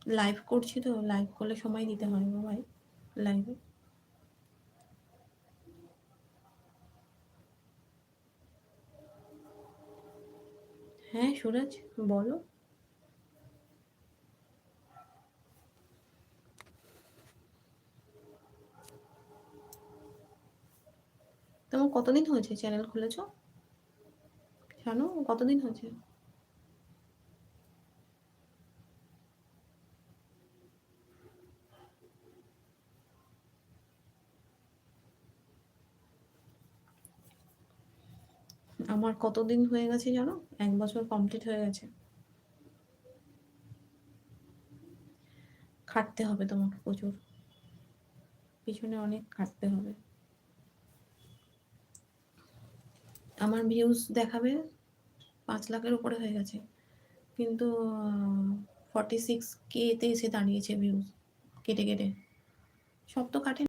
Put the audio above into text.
Live করছি তো, live করলে সময় দিতে হয় গো ভাই লাইভে। হ্যাঁ সুরজ বলো। তোমার কতদিন হয়েছে চ্যানেল খুলেছো জানো, কতদিন হয়েছে? আমার কতদিন হয়ে গেছে জানো, 1 বছর কমপ্লিট হয়ে গেছে। খাটতে হবে তোমাকে প্রচুর, পিছনে অনেক খাটতে হবে। আমার ভিউজ দেখাবে 5 লাখের উপরে হয়ে গেছে, কিন্তু 46K তে এসে দাঁড়িয়েছে ভিউজ, কেটে কেটে। সব তো কাটে